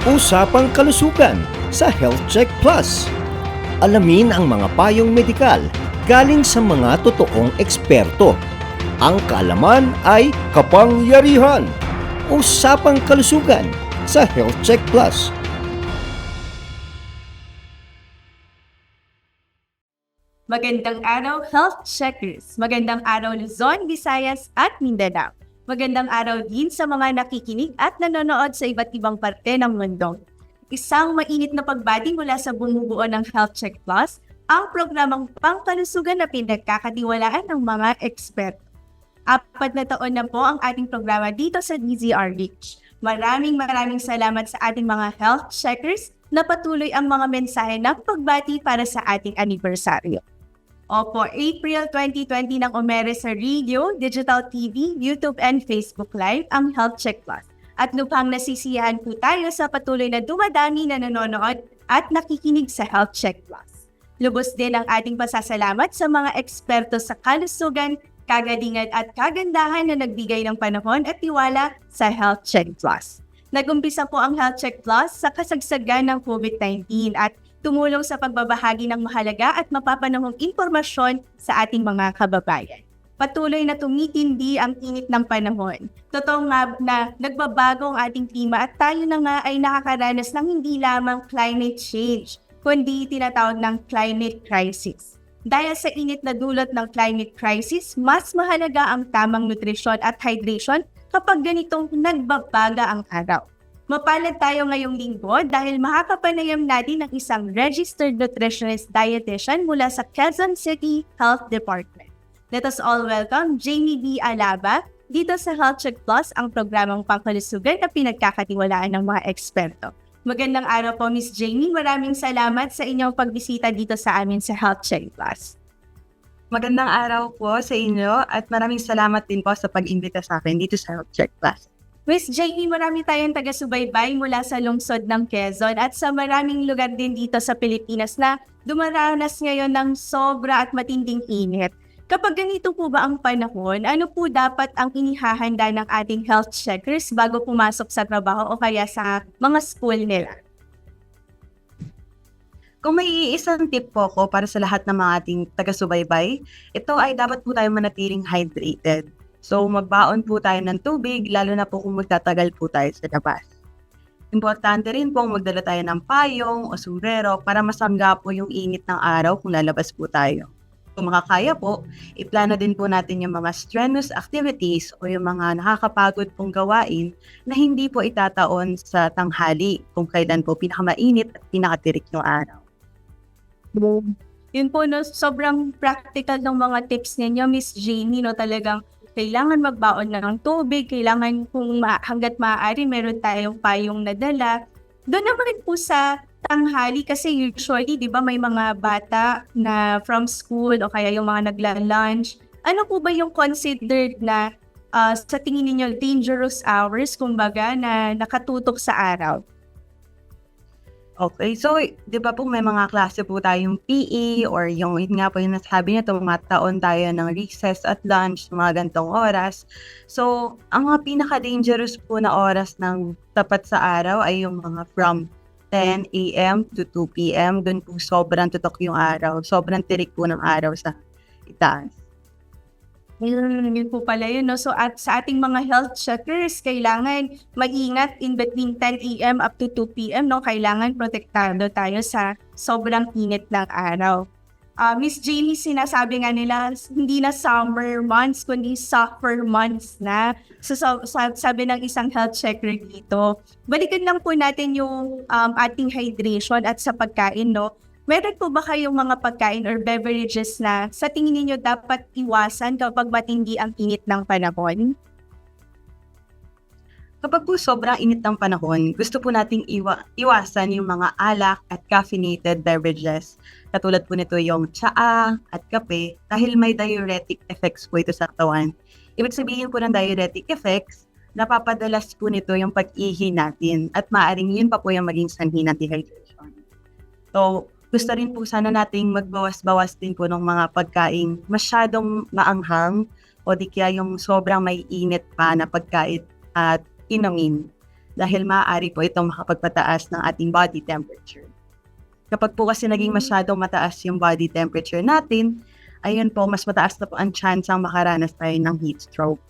Usapang kalusugan sa Health Check Plus. Alamin ang mga payong medikal galing sa mga totoong eksperto. Ang kaalaman ay kapangyarihan. Usapang kalusugan sa Health Check Plus. Magandang araw, Health Checkers! Magandang araw, Luzon, Visayas at Mindanao. Magandang araw din sa mga nakikinig at nanonood sa iba't ibang parte ng mundo. Isang mainit na pagbati mula sa bumubuo ng Health Check Plus, ang programang pangkalusugan na pinagkakatiwalaan ng mga eksperto. 4 na taon na po ang ating programa dito sa DZRH. Maraming salamat sa ating mga health checkers na patuloy ang mga mensahe ng pagbati para sa ating anibersaryo. Opo, April 2020 nang umere sa radio, digital TV, YouTube and Facebook Live ang Health Check Plus. At lubhang nasisiyahan po tayo sa patuloy na dumadami na nanonood at nakikinig sa Health Check Plus. Lubos din ang ating pasasalamat sa mga eksperto sa kalusugan, kagalingan at kagandahan na nagbigay ng panahon at tiwala sa Health Check Plus. Nag-umpisa po ang Health Check Plus sa kasagsagan ng COVID-19 at tumulong sa pagbabahagi ng mahalaga at mapapanahong impormasyon sa ating mga kababayan. Patuloy na tumitindi ang init ng panahon. Totoo nga na nagbabago ang ating klima at tayo na nga ay nakakaranas ng hindi lamang climate change, kundi tinatawag ng climate crisis. Dahil sa init na dulot ng climate crisis, mas mahalaga ang tamang nutrisyon at hydration kapag ganitong nagbabaga ang araw. Mapalad tayo ngayong linggo dahil makakapanayam natin ng isang registered nutritionist dietitian mula sa Quezon City Health Department. Let us all welcome Jamie B. Alaba dito sa Health Check Plus, ang programang pangkalusugan na pinagkakatiwalaan ng mga eksperto. Magandang araw po, Miss Jamie. Maraming salamat sa inyong pagbisita dito sa amin sa Health Check Plus. Magandang araw po sa inyo at maraming salamat din po sa pag-imbita sa akin dito sa Health Check Plus. Miss Jamie, marami tayong taga-subaybay mula sa lungsod ng Quezon at sa maraming lugar din dito sa Pilipinas na dumaranas ngayon ng sobra at matinding init. Kapag ganito po ba ang panahon, ano po dapat ang inihahanda ng ating health checkers bago pumasok sa trabaho o kaya sa mga school nila? Kung may isang tip po ko para sa lahat ng mga ating taga-subaybay, ito ay dapat po tayo manatiling hydrated. So magbaon po tayo ng tubig, lalo na po kung magtatagal po tayo sa labas. Importante rin po magdala tayo ng payong o sombrero para masangga po yung init ng araw kung lalabas po tayo. Kung makakaya po, iplano din po natin yung mga strenuous activities o yung mga nakakapagod pong gawain na hindi po itataon sa tanghali kung kailan po pinakamainit at pinakatirik yung araw. Yun po, no, sobrang practical ng mga tips ninyo, Miss Jamie, no, talagang kailangan magbaon na ng tubig, kailangan hanggat maaari meron tayong payong nadala. Doon naman po sa tanghali kasi usually, di ba, may mga bata na from school o kaya yung mga nagla-lunch. Ano po ba yung considered na sa tingin ninyo dangerous hours, kumbaga, na nakatutok sa araw? Okay, so di ba po may mga klase po tayong PE or yung yun nga po yung nasabi niya, tumataon tayo ng recess at lunch, mga gantong oras. So, ang mga pinaka-dangerous po na oras ng tapat sa araw ay yung mga from 10 a.m. to 2 p.m. Doon po sobrang tutok yung araw, sobrang tirik po ng araw sa itaas. Yun po pala yun, no? So at sa ating mga health checkers, kailangan mag-ingat in between 10 a.m. up to 2 p.m. No? Kailangan protektado tayo sa sobrang init ng araw. Miss Jamie, sinasabi nga nila, hindi na summer months, kundi suffer months na. So sabi ng isang health checker dito, balikan lang po natin yung ating hydration at sa pagkain, no? Meron po ba kayong mga pagkain or beverages na sa tingin niyo dapat iwasan kapag matindi ang init ng panahon? Kapag po sobrang init ng panahon, gusto po nating iwasan yung mga alak at caffeinated beverages. Katulad po nito yung tsaa at kape dahil may diuretic effects po ito sa katawan. Ibig sabihin po ng diuretic effects, napapadalas po nito yung pag-ihi natin at maaaring yun pa po yung maging sanhi ng dehydration. So, gusto rin po sana nating magbawas-bawas din po ng mga pagkain masyadong maanghang o di kaya yung sobrang may init pa na pagkain at inumin. dahil maaari po itong makapagpataas ng ating body temperature. Kapag po kasi naging masyadong mataas yung body temperature natin, ayun po, mas mataas na po ang chance ang makaranas tayo ng heat stroke.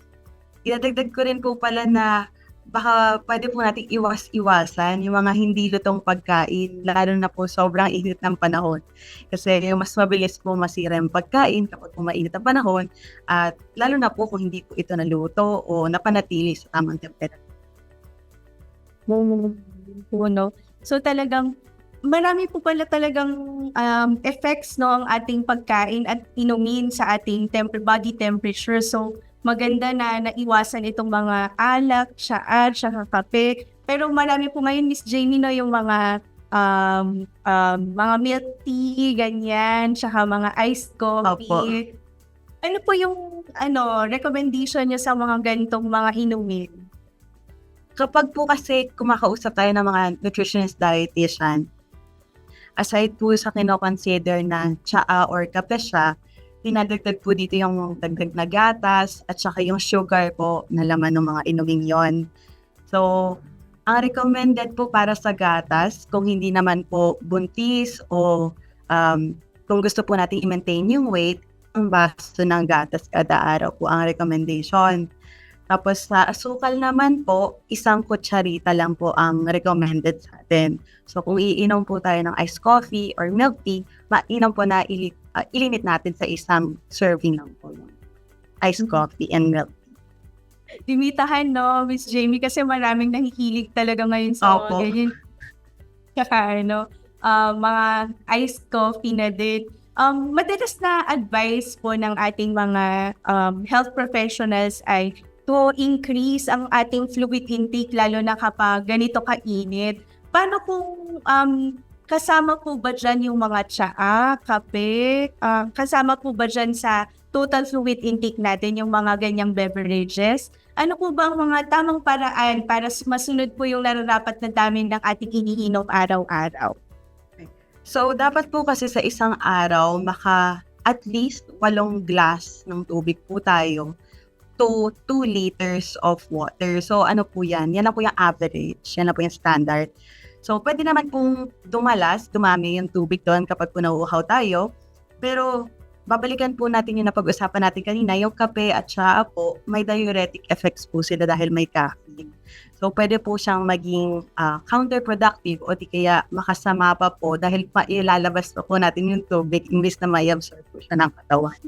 Idadagdag ko rin po pala na baka pwede po natin iwas-iwasan yung mga hindi lutong pagkain, lalo na po sobrang init ng panahon. Kasi mas mabilis po masira yung pagkain kapag po mainit ang panahon, at lalo na po kung hindi po ito naluto o napanatili sa tamang temperature. No? So talagang marami po pala talagang effects no ang ating pagkain at inumin sa ating body temperature. So maganda na naiwasan itong mga alak, tsaa, tsaka kape. Pero marami po ngayon, Miss Jamie, no, yung mga milk tea, ganyan, tsaka mga iced coffee. Opo. Ano po yung recommendation niyo sa mga ganitong mga inumin? Kapag po kasi kumakausap tayo ng mga nutritionist dietitian, aside po sa kino-consider na tsaa or kape siya, dinadagdag po dito yung dagdag na gatas at saka yung sugar po na laman ng mga inuming yon. So, ang recommended po para sa gatas, kung hindi naman po buntis o kung gusto po natin i-maintain yung weight, ang baso ng gatas kada araw po ang recommendation. Tapos sa asukal naman po, 1 kutsarita lang po ang recommended sa atin. So kung iinom po tayo ng iced coffee or milk tea, mainom po na ilinit natin sa 1 serving lang po yung iced coffee and milk tea. Limitahan, no, Miss Jamie, kasi maraming nahihilig talaga ngayon sa mga Opo. ganyan. Tsaka, mga iced coffee na din. Madalas na advice po ng ating mga health professionals ay to increase ang ating fluid intake, lalo na kapag ganito kainit. Paano kung kasama po ba dyan yung mga tsaa, kape? Kasama po ba dyan sa total fluid intake natin yung mga ganyang beverages? Ano po ba ang mga tamang paraan para masunod po yung nararapat na dami ng ating iniinom araw-araw? So dapat po kasi sa isang araw, at least 8 glass ng tubig po tayo to 2 liters of water. So ano po yan? Yan na po yung average. Yan na po yung standard. So pwede naman pong dumami yung tubig doon kapag po nauuhaw tayo. Pero babalikan po natin yung napag-usapan natin kanina, yung kape at tsaa po, may diuretic effects po sila dahil may caffeine. So pwede po siyang maging counterproductive o di kaya makasama pa po dahil ilalabas pa po natin yung tubig imbis na may absorb po siya ng katawan.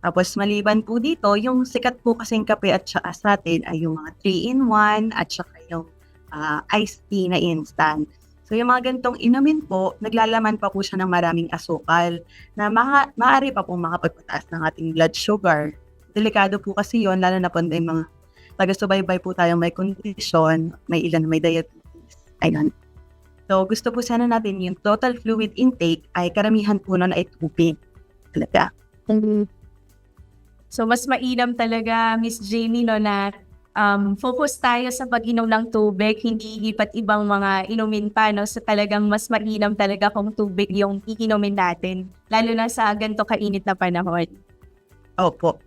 Tapos maliban po dito, yung sikat po kasing kape at tsaa sa atin ay yung mga 3-in-1 at saka yung iced tea na instant. So yung mga ganitong inumin po, naglalaman pa po siya ng maraming asukal na maaari pa po makapagpataas ng ating blood sugar. Delikado po kasi yon, lalo na po yung mga taga-subaybay po tayong may kondisyon, may ilan na may diabetes. Ayun. So gusto po sana natin yung total fluid intake ay karamihan po nun ay tubig. Talaga. So mas mainam talaga, Miss Jamie, no, na focus tayo sa pag-inom ng tubig, hindi iba't ibang mga inumin pa, no? So talagang mas mainam talaga kung tubig yung iinumin natin, lalo na sa ganito kainit na panahon. Opo.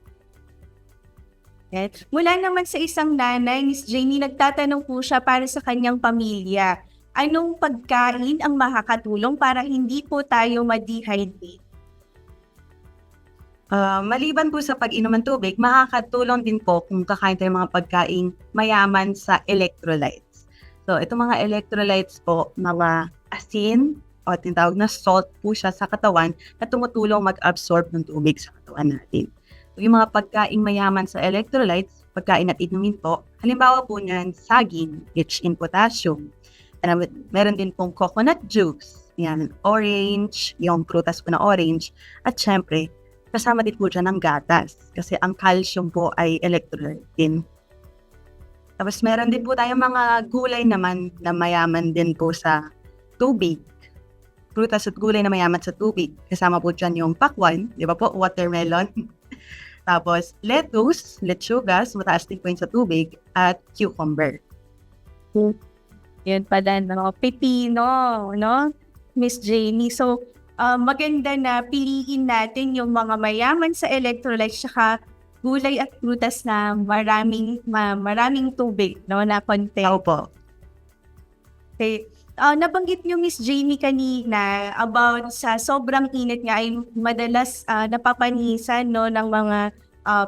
Okay. Mula naman sa isang nanay, Miss Jamie, nagtatanong po siya para sa kanyang pamilya. Anong pagkain ang makakatulong para hindi po tayo ma-dehydrate? Maliban po sa pag-inom ng tubig, makakatulong din po kung kakain tayo mga pagkain mayaman sa electrolytes. So, itong mga electrolytes po, mga asin o tinatawag na salt po siya sa katawan na tumutulong mag-absorb ng tubig sa katawan natin. So, yung mga pagkain mayaman sa electrolytes, pagkain at inumin po, halimbawa po niyan, saging, rich in potassium. And meron din pong coconut juice, yan, orange, yung prutas po na orange, at syempre, kasama din po dyan ng gatas kasi ang calcium po ay electrolyte din. Tapos meron din po tayong mga gulay naman na mayaman din po sa tubig. Prutas at gulay na mayaman sa tubig. Kasama po dyan yung pakwan, di ba po? Watermelon. Tapos lettuce, lechugas, mataas din po yun sa tubig, at cucumber. Yan pala, no? Pepino, no? Miss Jamie. So, maganda na piliin natin yung mga mayaman sa electrolytes saka gulay at prutas na maraming tubig, no, na content. Opo. Okay. Nabanggit niyo, Miss Jamie, kanina about sa sobrang init nga ay madalas napapanisan, no, ng mga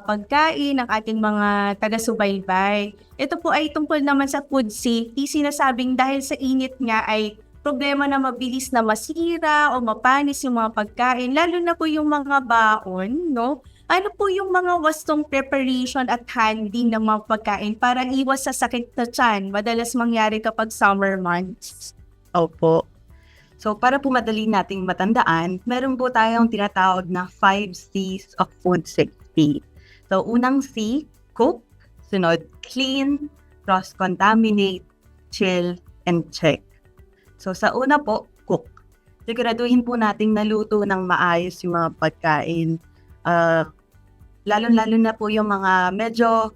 pagkain ng ating mga taga-subaybay. Ito po ay tungkol naman sa food safety. Sinasabing dahil sa init nga ay problema na mabilis na masira o mapanis yung mga pagkain, lalo na po yung mga baon, no? Ano po yung mga wastong preparation at handling ng mga pagkain para iwas sa sakit sa tiyan? Madalas mangyari kapag summer months. Opo. So, para po madali nating matandaan, meron po tayong tinatawag na 5 C's of food safety. So, unang C, cook. Sunod, clean, cross-contaminate, chill, and check. So, sa una po, cook. Siguraduhin po nating naluto ng maayos yung mga pagkain. Lalo-lalo na po yung mga medyo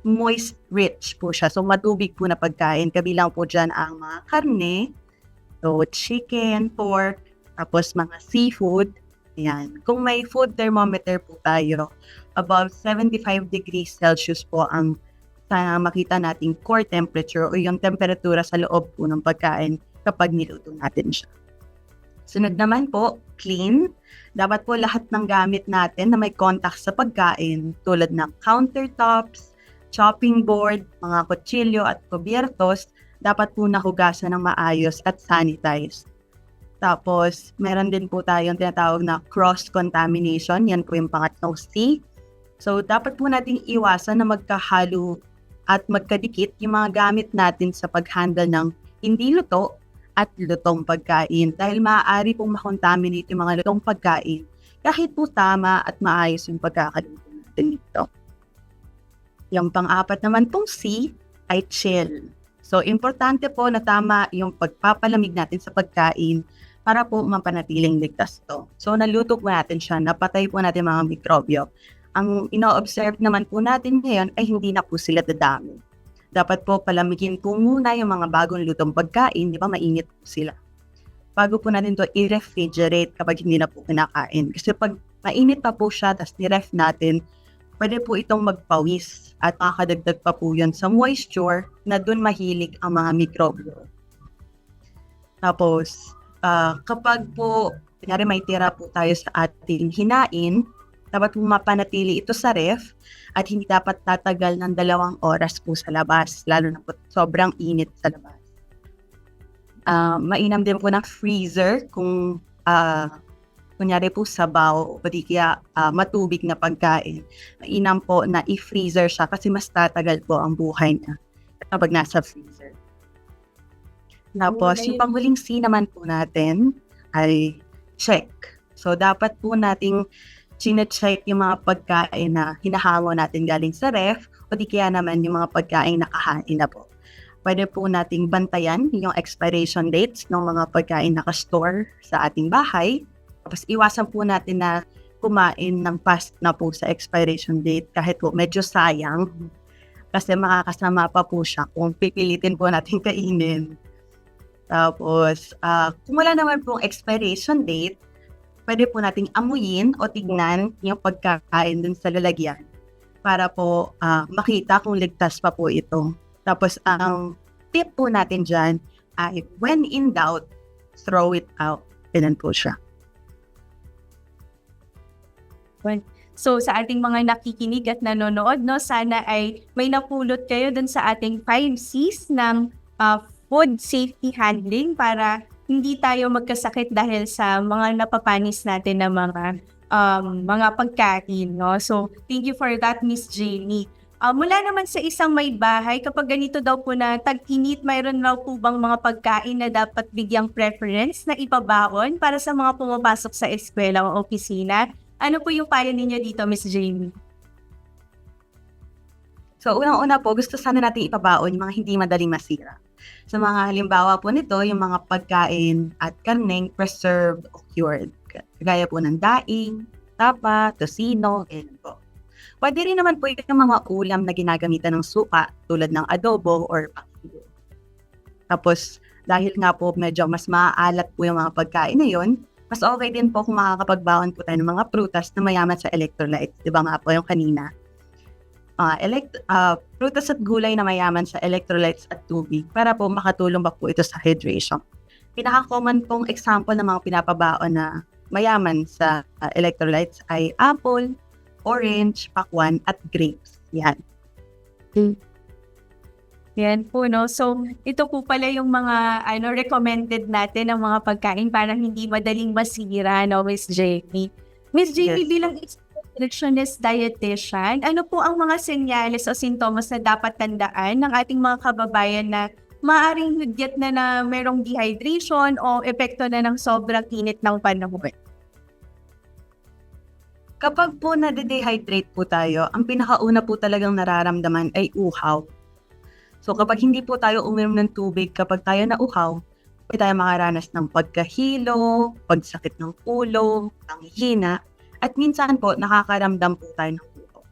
moist rich po siya. So, matubig po na pagkain. Kabilang po dyan ang mga karne, so chicken, pork, tapos mga seafood. Ayan. Kung may food thermometer po tayo, above 75 degrees Celsius po ang makita nating core temperature o yung temperatura sa loob po ng pagkain kapag niluto natin siya. Sunod naman po, clean. Dapat po lahat ng gamit natin na may contact sa pagkain tulad ng countertops, chopping board, mga kutsilyo at kubiertos, dapat po nahugasan ng maayos at sanitized. Tapos, meron din po tayong tinatawag na cross-contamination. Yan po yung pangatlong C. So, dapat po nating iwasan na magkahalo at magkadikit yung mga gamit natin sa pag-handle ng hindi luto at lutong pagkain dahil maaari pong makontaminate yung mga lutong pagkain kahit po tama at maayos yung pagkakaluto natin dito. Yung pang-apat naman pong C ay chill. So, importante po na tama yung pagpapalamig natin sa pagkain para po mapanatiling ligtas to. So, naluto po natin siya, napatay po natin mga mikrobyo. Ang ino-observe naman po natin ngayon ay hindi na po sila dadami. Dapat po palamigin po muna yung mga bagong lutong pagkain, di ba mainit po sila. Bago po natin to i-refrigerate kapag hindi na po kinakain. Kasi pag mainit pa po siya, tapos ni-ref natin, pwede po itong magpawis at makakadagdag pa po yun sa moisture na dun mahilig ang mga mikrobyo. Tapos, kapag po, kunyari may tira po tayo sa ating hinain, dapat po mapanatili ito sa ref at hindi dapat tatagal ng 2 oras po sa labas, lalo na po sobrang init sa labas. Mainam din po ng freezer kung kunyari po sabaw o di kaya matubig na pagkain. Mainam po na i-freezer siya kasi mas tatagal po ang buhay niya kapag nasa freezer. Tapos, yung panghuling C naman po natin ay check. So, dapat po nating chine-check yung mga pagkain na hinahango natin galing sa ref o di kaya naman yung mga pagkain nakahain na po. Pwede po nating bantayan yung expiration dates ng mga pagkain nakastore sa ating bahay. Tapos iwasan po natin na kumain ng past na po sa expiration date kahit po medyo sayang kasi makakasama pa po siya kung pipilitin po natin kainin. Tapos, kung wala naman pong expiration date, pwede po nating amuyin o tignan yung pagkakain dun sa lalagyan para po makita kung ligtas pa po ito. Tapos, ang tip po natin dyan ay when in doubt, throw it out. Ganun po siya. So sa ating mga nakikinig at nanonood, no, sana ay may napulot kayo dun sa ating 5 C's ng food safety handling para hindi tayo magkasakit dahil sa mga napapanis natin na mga pagkain, no? So thank you for that, Miss Jamie. Mula naman sa isang may bahay, kapag ganito daw po na tag-init, mayroon raw po bang mga pagkain na dapat bigyang preference na ipabaon para sa mga pumapasok sa eskwela o opisina? Ano po yung payo ninyo dito, Miss Jamie? So, unang-una po, gusto sana natin ipabaon yung mga hindi madaling masira. So, mga halimbawa po nito, yung mga pagkain at karneng preserved o cured. Gaya po ng daing, tapa, tosino, ganyan po. Pwede rin naman po yung mga ulam na ginagamitan ng suka tulad ng adobo or paksiw. Tapos, dahil nga po medyo mas maaalat po yung mga pagkain na yun, mas okay din po kung makakapagbaon po tayo ng mga prutas na mayaman sa electrolytes. Diba nga po yung kanina? prutas at gulay na mayaman sa electrolytes at tubig para po makatulong pa po ito sa hydration. Pinaka-common pong example ng mga pinapabaon na mayaman sa electrolytes ay apple, orange, pakwan, at grapes. Yan. Yan po, no? So, ito po pala yung mga recommended natin ng mga pagkain para hindi madaling masira, no, Miss Jamie? Miss Jamie, Yes. bilang nutritionist dietitian, ano po ang mga senyales o sintomas na dapat tandaan ng ating mga kababayan na maaaring hudyat na merong dehydration o epekto na ng sobrang init ng panahon? Kapag po nade-dehydrate po tayo, ang pinakauna po talagang nararamdaman ay uhaw. So kapag hindi po tayo uminom ng tubig, kapag tayo nauhaw, pwede tayo makaranas ng pagkahilo, pagsakit ng ulo, panghihina, at minsan po nakakaramdam po tayo ng uhaw.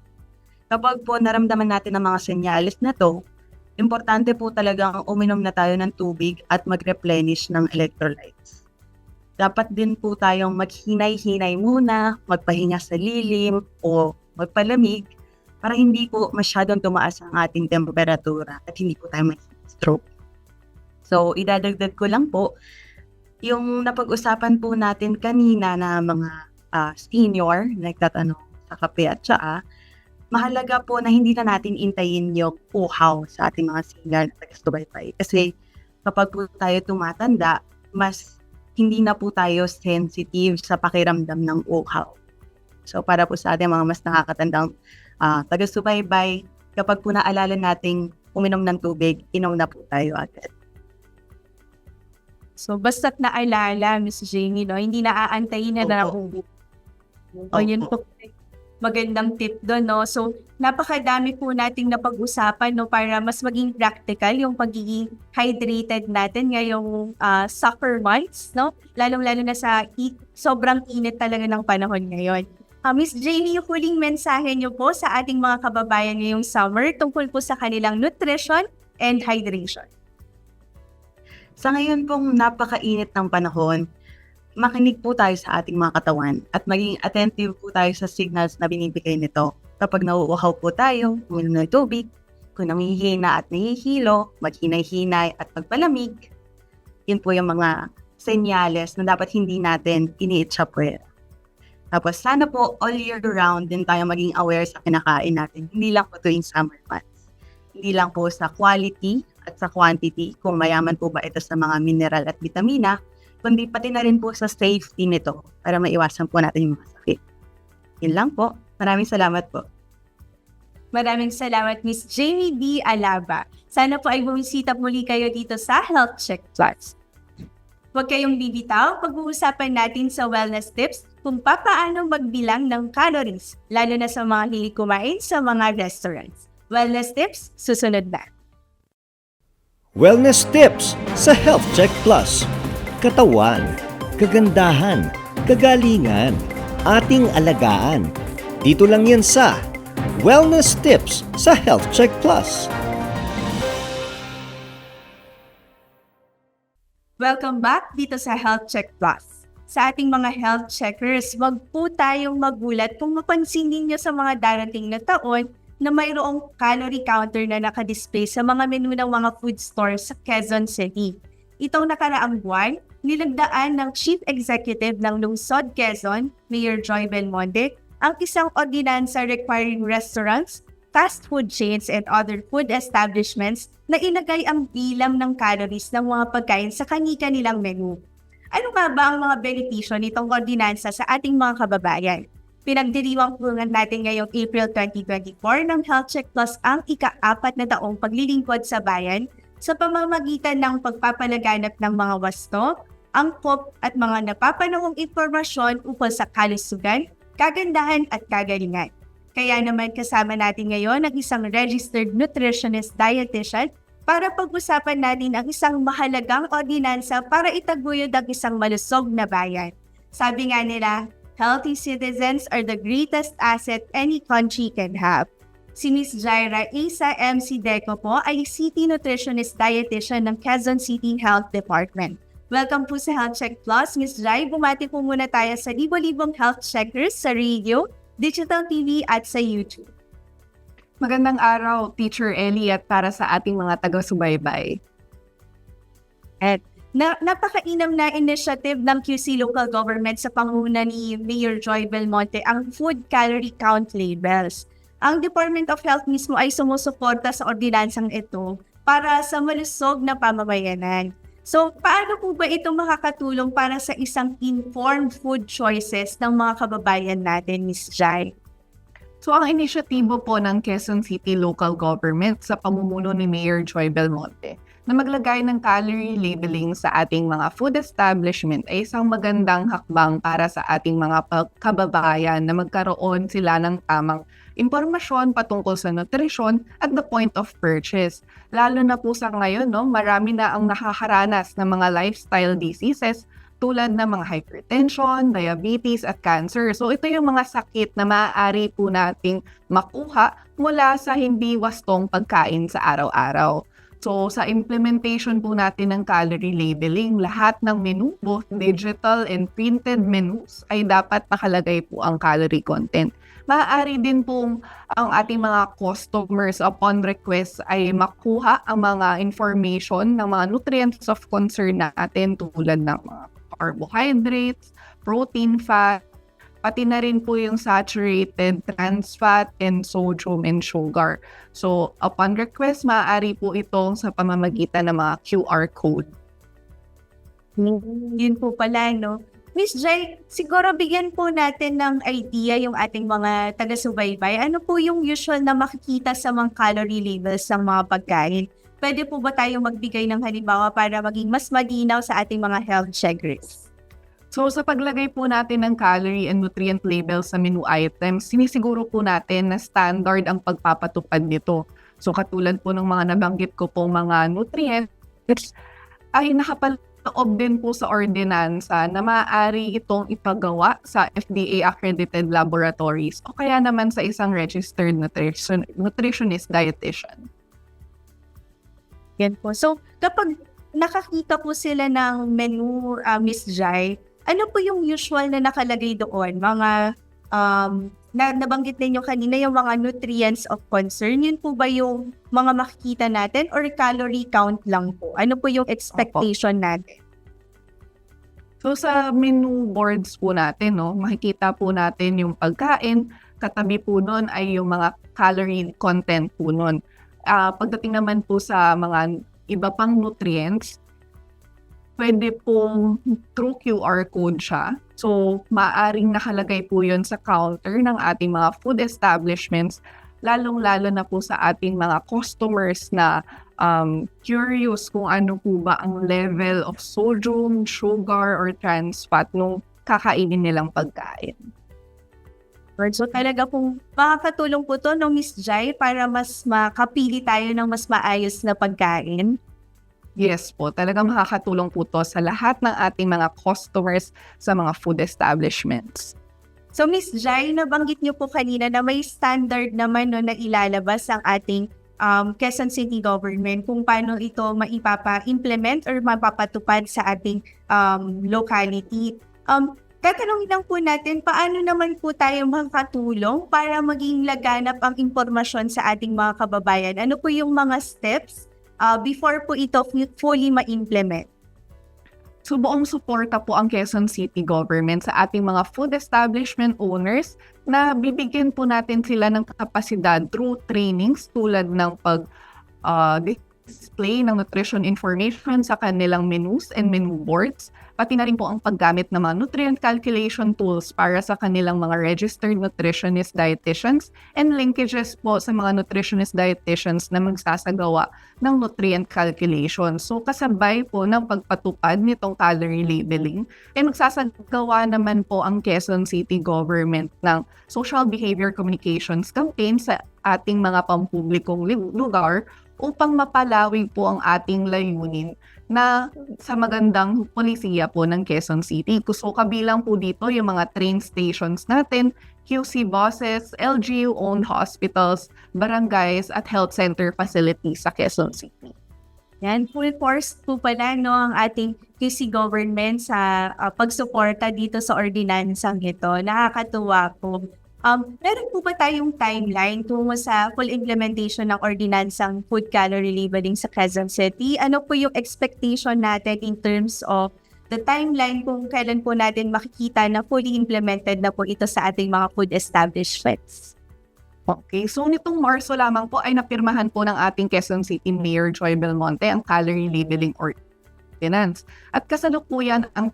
Kapag po naramdaman natin ang mga senyales na to, importante po talagang uminom na tayo ng tubig at mag-replenish ng electrolytes. Dapat din po tayong maghinay-hinay muna, magpahinga sa lilim o magpalamig para hindi po masyadong tumaas ang ating temperatura at hindi po tayo ma-stroke. So, idadagdag ko lang po, yung napag-usapan po natin kanina na mga senior na nagtatanong sa kape at tsaa, mahalaga po na hindi na natin intayin yung uhaw sa ating mga senior na taga-subaybay. Kasi kapag po tayo tumatanda, mas hindi na po tayo sensitive sa pakiramdam ng uhaw. So, para po sa ating mga mas nakakatandang taga-subaybay, kapag po naalala nating uminom ng tubig, inom na po tayo agad. So, basta't naalala, Miss Jamie, no, hindi na aantayin na nauubos. O, yun po, magandang tip doon, no? So, napakadami po nating napag-usapan, no, para mas maging practical yung pagiging hydrated natin ngayong summer months, no? Lalong-lalo na sa sobrang init talaga ng panahon ngayon. Miss Jamie, yung huling mensahe niyo po sa ating mga kababayan ngayong summer tungkol po sa kanilang nutrition and hydration. Sa ngayon pong napakainit ng panahon, makinig po tayo sa ating mga katawan at maging attentive po tayo sa signals na binibigay nito. Kapag nauuhaw po tayo, uminom ng tubig, kung namihina at nahihilo, maghinay-hinay at magpalamig, yun po yung mga senyales na dapat hindi natin iniit sa puwera. Tapos sana po all year round din tayo maging aware sa kinakain natin. Hindi lang po tuwing summer months. Hindi lang po sa quality at sa quantity, kung mayaman po ba ito sa mga mineral at vitamina, kundi pati na rin po sa safety nito para maiwasan po natin yung mga sakit. Yun lang po. Maraming salamat po. Maraming salamat, Miss Jamie D. Alaba. Sana po ay bumisita muli kayo dito sa Health Check Plus. Huwag kayong bibitaw, pag-uusapan natin sa wellness tips kung paano magbilang ng calories, lalo na sa mga hilig kumain sa mga restaurants. Wellness tips, susunod na. Wellness tips sa Health Check Plus. Katawan, kagandahan, kagalingan, ating alagaan. Dito lang yan sa Wellness tips sa Health Check Plus. Welcome back dito sa Health Check Plus. Sa ating mga health checkers, wag po tayong magulat kung mapansin ninyo sa mga darating na taon na mayroong calorie counter na nakadisplay sa mga menu ng mga food stores sa Quezon City. Itong nakaraang buwan, nilagdaan ng Chief Executive ng Lungsod Quezon, Mayor Joy Belmonte, ang isang ordinansa requiring restaurants, fast food chains, and other food establishments na ilagay ang bilang ng calories ng mga pagkain sa kani-kanilang menu. Ano nga ba ang mga benepisyo nitong ordinansa sa ating mga kababayan? Pinagdiriwang pulungan natin ngayong April 2024 ng Health Check Plus ang ika-4 na taong paglilingkod sa bayan sa pamamagitan ng pagpapalaganap ng mga wasto, angkop at mga napapanahong impormasyon ukol sa kalusugan, kagandahan at kagalingan. Kaya naman kasama natin ngayon ang isang registered nutritionist dietitian para pag-usapan natin ang isang mahalagang ordinansa para itaguyod ang isang malusog na bayan. Sabi nga nila, healthy citizens are the greatest asset any country can have. Si Ms. Jaira Isa MC Deco po ay City Nutritionist Dietitian ng Quezon City Health Department. Welcome po sa Health Check Plus. Ms. Jai, bumati po muna tayo sa libo-libong health checkers sa radio, digital TV at sa YouTube. Magandang araw, Teacher Ellie, at para sa ating mga taga-subaybay. At napakainam na initiative ng QC Local Government sa pangunguna ni Mayor Joy Belmonte ang food calorie count labels. Ang Department of Health mismo ay sumusuporta sa ordinansang ito para sa malusog na pamamayanan. So, paano po ba ito makakatulong para sa isang informed food choices ng mga kababayan natin, Ms. Jai? So ang inisyatibo po ng Quezon City Local Government sa pamumuno ni Mayor Joy Belmonte na maglagay ng calorie labeling sa ating mga food establishment ay isang magandang hakbang para sa ating mga kababayan na magkaroon sila ng tamang impormasyon patungkol sa nutrisyon at the point of purchase. Lalo na po sa ngayon, marami na ang nakakaranas ng mga lifestyle diseases tulad ng mga hypertension, diabetes at cancer. So ito yung mga sakit na maaari po nating makuha mula sa hindi wastong pagkain sa araw-araw. So sa implementation po natin ng calorie labeling, lahat ng menu, both digital and printed menus, ay dapat nakalagay po ang calorie content. Maaari din pong ang ating mga customers upon request ay makuha ang mga information ng mga nutrients of concern natin tulad ng mga carbohydrates, protein, fat, pati na rin po yung saturated, trans fat, and sodium and sugar. So, upon request, maaari po itong sa pamamagitan ng mga QR code. Yun po pala, no? Miss Jai, siguro bigyan po natin ng idea yung ating mga taga-subaybay. Ano po yung usual na makikita sa mga calorie labels ng mga pagkain? Pwede po ba tayong magbigay ng halimbawa para maging mas malinaw sa ating mga health checkers? So sa paglagay po natin ng calorie and nutrient labels sa menu items, sinisiguro po natin na standard ang pagpapatupad nito. So katulad po ng mga nabanggit ko pong mga nutrients ay nakapaloob din po sa ordinansa na maaari itong ipagawa sa FDA accredited laboratories o kaya naman sa isang registered nutritionist dietitian. Yan po. So, kapag nakakita po sila ng menu, Miss Jai, ano po yung usual na nakalagay doon? Mga, nabanggit ninyo kanina, yung mga nutrients of concern, yun po ba yung mga makikita natin or calorie count lang po? Ano po yung expectation natin? So sa menu boards po natin, makikita po natin yung pagkain, katabi po nun ay yung mga calorie content po nun. Pagdating naman po sa mga iba pang nutrients, pwede pong through QR code siya. So, maaaring nakalagay po yun sa counter ng ating mga food establishments, lalong-lalo na po sa ating mga customers na curious kung ano po ba ang level of sodium, sugar, or trans fat nung kakainin nilang pagkain. So talaga pong makakatulong po to, no, Miss Jai, para mas makapili tayo ng mas maayos na pagkain. Yes po, talagang makakatulong po to sa lahat ng ating mga customers sa mga food establishments. So Miss Jai, nabanggit niyo po kanina na may standard naman na ilalabas ang ating Quezon City Government kung paano ito maipapa-implement or mapapatupad sa ating locality. Tatanungin lang po natin, paano naman po tayo makakatulong para maging laganap ang impormasyon sa ating mga kababayan? Ano po yung mga steps before po ito fully ma-implement? So buong suporta po ang Quezon City Government sa ating mga food establishment owners na bibigyan po natin sila ng kapasidad through trainings tulad ng display ng nutrition information sa kanilang menus and menu boards, pati na rin po ang paggamit ng mga nutrient calculation tools para sa kanilang mga registered nutritionist dietitians and linkages po sa mga nutritionist dietitians na magsasagawa ng nutrient calculation. So kasabay po ng pagpatupad nitong calorie labeling, magsasagawa naman po ang Quezon City Government ng social behavior communications campaign sa ating mga pampublikong lugar upang mapalawig po ang ating layunin na sa magandang polisiya po ng Quezon City. So kabilang po dito yung mga train stations natin, QC buses, LGU-owned hospitals, barangays at health center facilities sa Quezon City. Yan, full force po pala ang ating QC government sa pagsuporta dito sa ordinansang ito. Nakakatuwa po. Meron po ba tayong timeline tungo sa full implementation ng ordinansang food calorie labeling sa Quezon City? Ano po yung expectation natin in terms of the timeline kung kailan po natin makikita na fully implemented na po ito sa ating mga food establishments? Okay, so nitong Marso lamang po ay napirmahan po ng ating Quezon City Mayor Joy Belmonte ang Calorie Labeling Ordinance. At kasalukuyan ang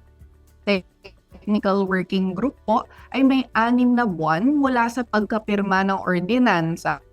Technical Working Group po ay may 6 na buwan mula sa pagkapirma ng ordinansa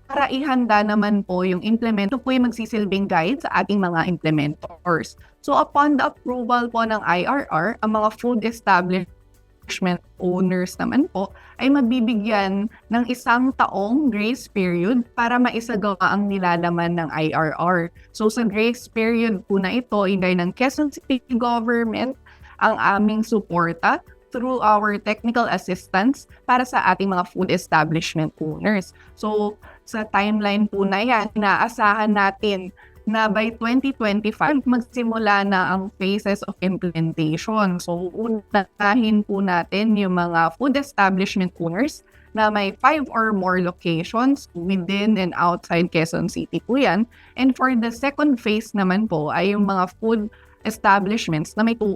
para ihanda naman po yung implement. Ito po yung magsisilbing guide sa ating mga implementors. So upon the approval po ng IRR, ang mga food establishment owners naman po ay mabibigyan ng 1 taong grace period para maisagawa ang nilalaman ng IRR. So sa grace period po na ito, igay ng Quezon City Government ang aming suporta through our technical assistance para sa ating mga food establishment owners. So sa timeline po na yan, inaasahan natin na by 2025, magsimula na ang phases of implementation. So, unahin po natin yung mga food establishment owners na may 5 or more locations within and outside Quezon City po yan. And for the second phase naman po ay yung mga food establishments na may 2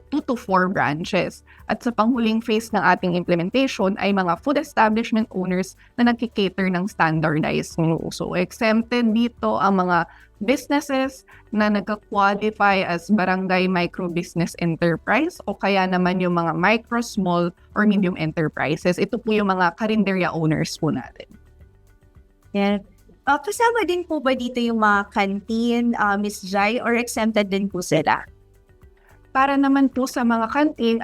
to 4 branches. At sa panghuling phase ng ating implementation ay mga food establishment owners na nagkikater ng standardized menu. So, exempted dito ang mga businesses na nagka-qualify as barangay micro-business enterprise o kaya naman yung mga micro, small, or medium enterprises. Ito po yung mga karinderya owners po natin. Yeah. Kasama din po ba dito yung mga canteen, Ms. Jai, or exempted din po sila? Para naman po sa mga canteen,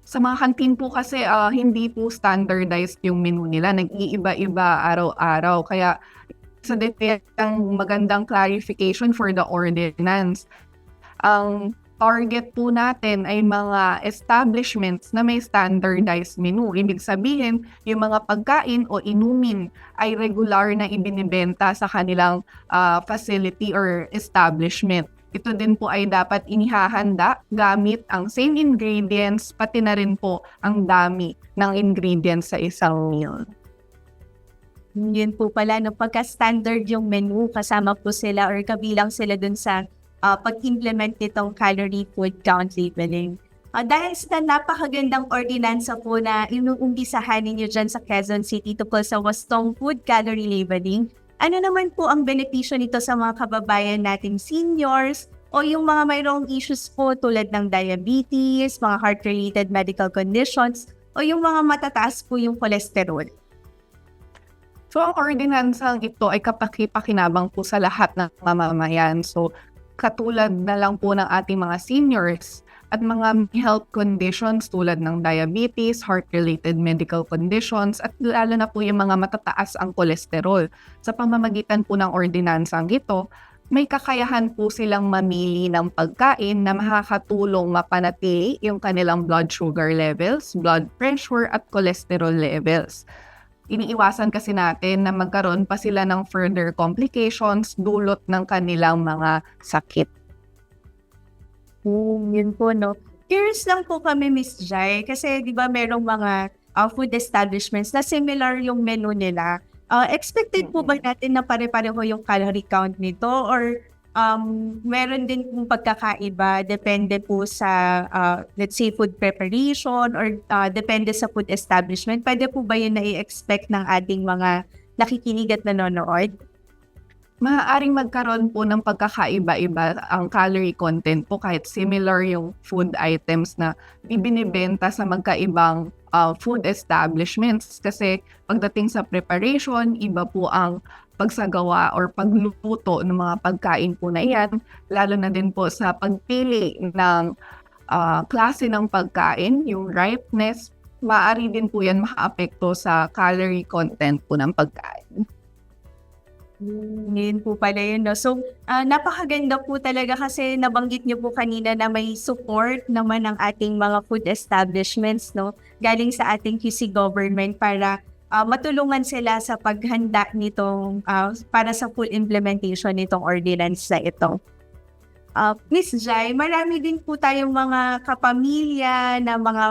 sa mga canteen po kasi hindi po standardized yung menu nila. Nag-iiba-iba araw-araw. Kaya sa ang magandang clarification for the ordinance. Ang target po natin ay mga establishments na may standardized menu. Ibig sabihin, yung mga pagkain o inumin ay regular na ibinibenta sa kanilang facility or establishment. Ito din po ay dapat inihahanda gamit ang same ingredients, pati na rin po ang dami ng ingredients sa isang meal. Yun po pala, no, pagka-standard yung menu, kasama po sila or kabilang sila dun sa pag-implement nitong calorie food count labeling. Dahil sa napakagandang ordinansa po na inuumpisahan ninyo dyan sa Quezon City tungkol sa wastong food calorie labeling, ano naman po ang benepisyo nito sa mga kababayan nating seniors o yung mga mayroong issues po tulad ng diabetes, mga heart-related medical conditions o yung mga matataas po yung cholesterol? So, ang ordinansang ito ay kapaki-pakinabang po sa lahat ng mamamayan. So, katulad na lang po ng ating mga seniors at mga health conditions tulad ng diabetes, heart-related medical conditions, at lalo na po yung mga matataas ang kolesterol. Sa pamamagitan po ng ordinansang ito, may kakayahan po silang mamili ng pagkain na makakatulong mapanatili yung kanilang blood sugar levels, blood pressure, at cholesterol levels. Iniiwasan kasi natin na magkaroon pa sila ng further complications dulot ng kanilang mga sakit. Yun po, no. Curious lang po kami, Miss Jai, kasi di ba merong mga food establishments na similar yung menu nila. Expected po ba natin na pare-pareho yung calorie count nito or meron din pong pagkakaiba depende po sa let's say food preparation or depende sa food establishment? Pwede po ba yun na i-expect ng ating mga nakikinig at nanonood? Maaaring magkaroon po ng pagkakaiba-iba ang calorie content po kahit similar yung food items na ibinibenta sa magkaibang food establishments kasi pagdating sa preparation, iba po ang pagsagawa or pagluto ng mga pagkain po na iyan, lalo na din po sa pagpili ng klase ng pagkain, yung ripeness, maaari din po yan makaapekto sa calorie content po ng pagkain. Ngayon po pala yun, no? So, napakaganda po talaga kasi nabanggit niyo po kanina na may support naman ng ating mga food establishments, no? Galing sa ating QC government para matulungan sila sa paghanda nitong para sa full implementation nitong ordinance na ito. Miss Jai, marami din po tayong mga kapamilya na mga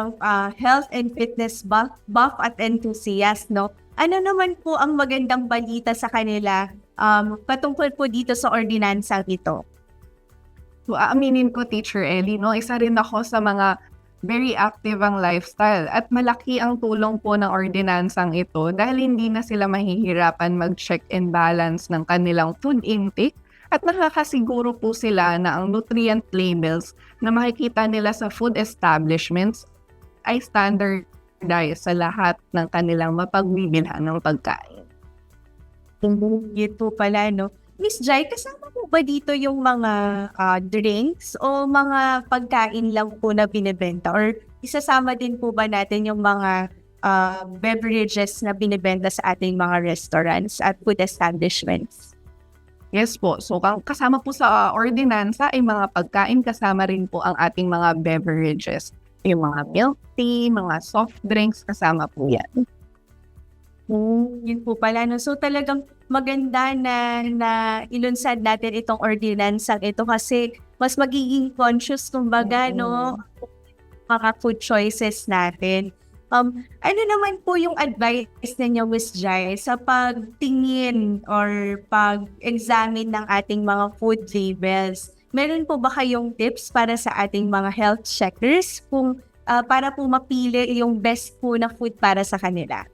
health and fitness buff at enthusiast, no? Ano naman po ang magandang balita sa kanila patungkol po dito sa ordinansang ito? So, aaminin ko, Teacher Ellie, no, isa rin ako sa mga very active ang lifestyle at malaki ang tulong po ng ordinansang ito dahil hindi na sila mahihirapan mag-check and balance ng kanilang food intake at nakakasiguro po sila na ang nutrient labels na makikita nila sa food establishments ay standardized sa lahat ng kanilang mapagbibilhan ng pagkain. Yun po pala, no? Miss Jai, kasama po ba dito yung mga drinks o mga pagkain lang po na binibenta? Or isasama din po ba natin yung mga beverages na binibenta sa ating mga restaurants at food establishments? Yes po. So, kasama po sa ordinansa ay mga pagkain, kasama rin po ang ating mga beverages. Yung mga milk tea, mga soft drinks, kasama po yan. Yun po pala. No? So talagang maganda na ilunsad natin itong ordinansang ito kasi mas magiging conscious kumbaga, no, mga food choices natin. Ano naman po yung advice ninyo, Miss Jai, sa pagtingin or pag-examine ng ating mga food labels? Meron po ba kayong tips para sa ating mga health checkers kung para po mapili yung best po na food para sa kanila?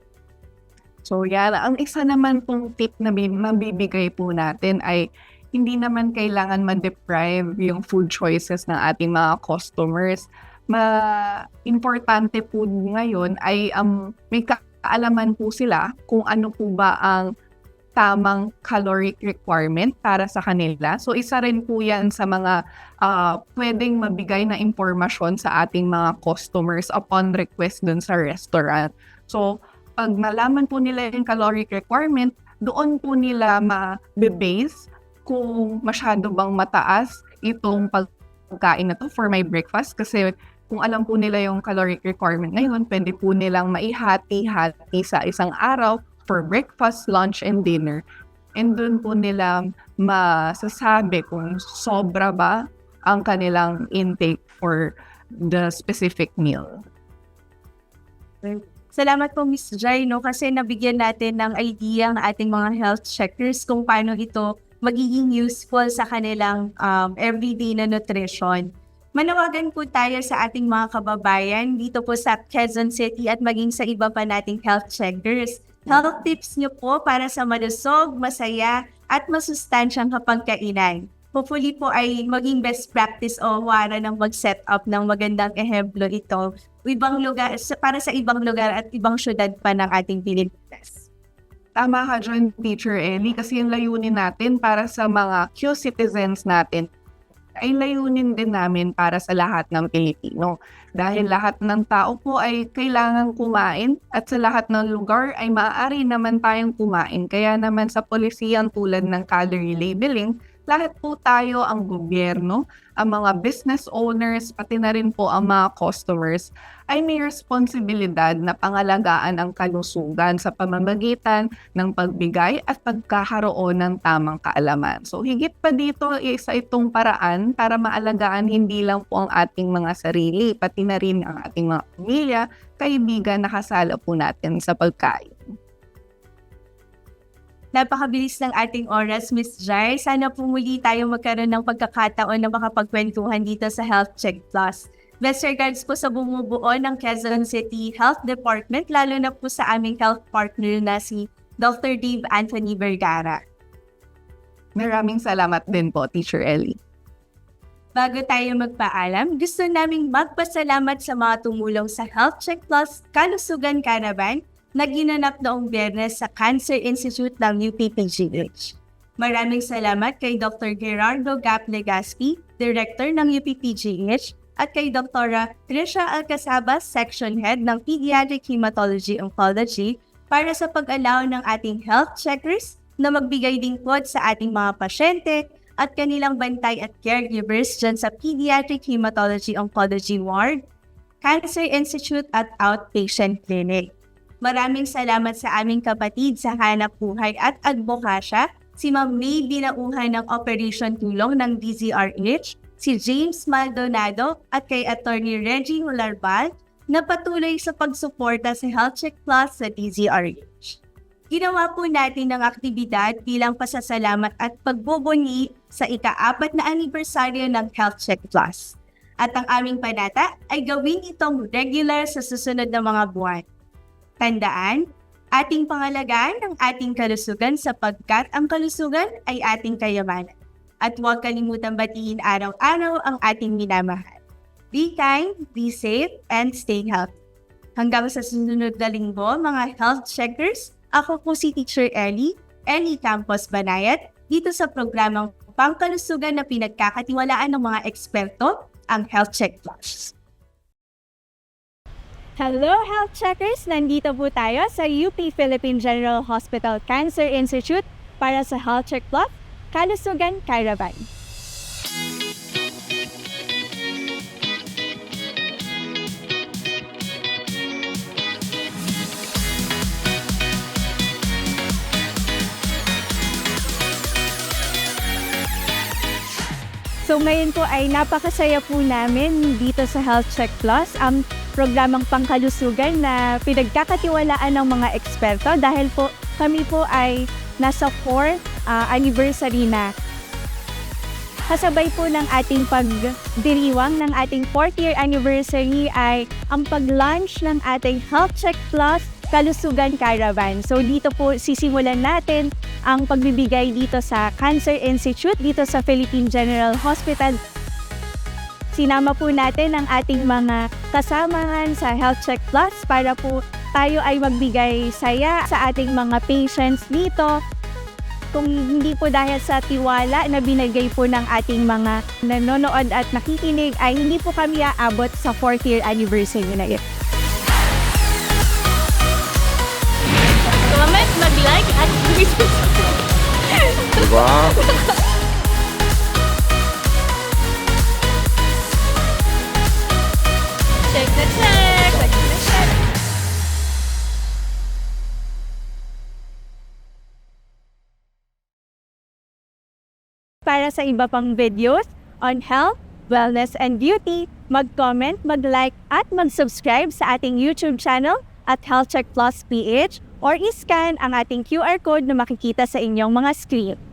So, yan. Ang isa naman pong tip na mabibigay po natin ay hindi naman kailangan ma-deprive yung food choices ng ating mga customers. Importante po ngayon ay may kaalaman po sila kung ano po ba ang tamang caloric requirement para sa kanila. So, isa rin po yan sa mga pwedeng mabigay na impormasyon sa ating mga customers upon request dun sa restaurant. So, pag nalaman po nila yung caloric requirement, doon po nila ma-base kung masyado bang mataas itong pagkain na to for my breakfast. Kasi kung alam po nila yung caloric requirement ngayon, pwede po nilang maihati-hati sa isang araw for breakfast, lunch, and dinner. And doon po nila masasabi kung sobra ba ang kanilang intake for the specific meal. Salamat po, Miss Jai, no? Kasi nabigyan natin ng idea ng ating mga health checkers kung paano ito magiging useful sa kanilang everyday na nutrition. Manawagan po tayo sa ating mga kababayan dito po sa Quezon City at maging sa iba pa nating health checkers. Health tips nyo po para sa malusog, masaya at masustansyang kapagkainan. Hopefully po ay maging best practice o wara ng mag-set up ng magandang ehemplo ito ibang lugar, para sa ibang lugar at ibang syudad pa ng ating Pilipinas. Tama ka dyan, Teacher Ellie, kasi yung layunin natin para sa mga Q-citizens natin ay layunin din namin para sa lahat ng Pilipino. Dahil lahat ng tao po ay kailangan kumain at sa lahat ng lugar ay maaari naman tayong kumain. Kaya naman sa polisiyang tulad ng calorie labeling, lahat po tayo, ang gobyerno, ang mga business owners, pati na rin po ang mga customers, ay may responsibilidad na pangalagaan ang kalusugan sa pamamagitan ng pagbigay at pagkakaroon ng tamang kaalaman. So higit pa dito, isa itong paraan para maalagaan hindi lang po ang ating mga sarili, pati na rin ang ating mga pamilya, kaibigan na kasala po natin sa pagkain. Napakabilis ng ating oras, Miss Jai. Sana po muli tayo magkaroon ng pagkakataon na makapagkwentuhan dito sa Health Check Plus. Best regards po sa bumubuo ng Quezon City Health Department, lalo na po sa aming health partner na si Dr. Dave Anthony Vergara. Maraming salamat din po, Teacher Ellie. Bago tayo magpaalam, gusto naming magpasalamat sa mga tumulong sa Health Check Plus Kalusugan Caravan na ginanap noong Biyernes sa Cancer Institute ng UPPGH. Maraming salamat kay Dr. Gerardo Gap Legaspi, Director ng UPPGH, at kay Dr. Trisha Alcazabas, Section Head ng Pediatric Hematology Oncology para sa pag-allow ng ating health checkers na magbigay lingkod sa ating mga pasyente at kanilang bantay at caregivers dyan sa Pediatric Hematology Oncology Ward, Cancer Institute at Outpatient Clinic. Maraming salamat sa aming kapatid sa Hanap Buhay at Advokasya si Ma'am May Binauhan ng Operation Tulong ng DZRH, si James Maldonado at kay Attorney Reggie Hularbal na patuloy sa pagsuporta sa Health Check Plus sa DZRH. Ginawa po natin ng aktibidad bilang pasasalamat at pagbubunyi sa ika-4 na anibersaryo ng Health Check Plus. At ang aming panata ay gawin itong regular sa susunod na mga buwan. Tandaan, ating pangalagaan ang ating kalusugan sapagkat ang kalusugan ay ating kayamanan. At huwag kalimutang batiin araw-araw ang ating minamahal. Be kind, be safe, and stay healthy. Hanggang sa susunod na linggo, mga health checkers, ako po si Teacher Ellie Campos Banayat, dito sa programang pangkalusugan na pinagkakatiwalaan ng mga eksperto, ang Health Check Plus. Hello Health Checkers! Nandito po tayo sa UP Philippine General Hospital Cancer Institute para sa Health Check Plus, Kalusugan Caravan. So ngayon po ay napakasaya po namin dito sa Health Check Plus, ang programang pangkalusugan na pinagkakatiwalaan ng mga eksperto dahil po kami po ay nasa 4th anniversary na. Kasabay po ng ating pagdiriwang ng ating 4th year anniversary ay ang pag-launch ng ating Health Check Plus Kalusugan Caravan. So dito po sisimulan natin ang pagbibigay dito sa Cancer Institute, dito sa Philippine General Hospital. Sinama po natin ang ating mga kasamahan sa Health Check Plus para po tayo ay magbigay saya sa ating mga patients dito. Kung hindi po dahil sa tiwala na binigay po ng ating mga nanonood at nakikinig, ay hindi po kami aabot sa 4th year anniversary na ito. Comment, mag-like at Diba? check the check! Check the check! Para sa iba pang videos on health, wellness, and beauty, mag-comment, mag-like, at mag-subscribe sa ating YouTube channel at Health Check Plus PH or i-scan ang ating QR code na makikita sa inyong mga screen.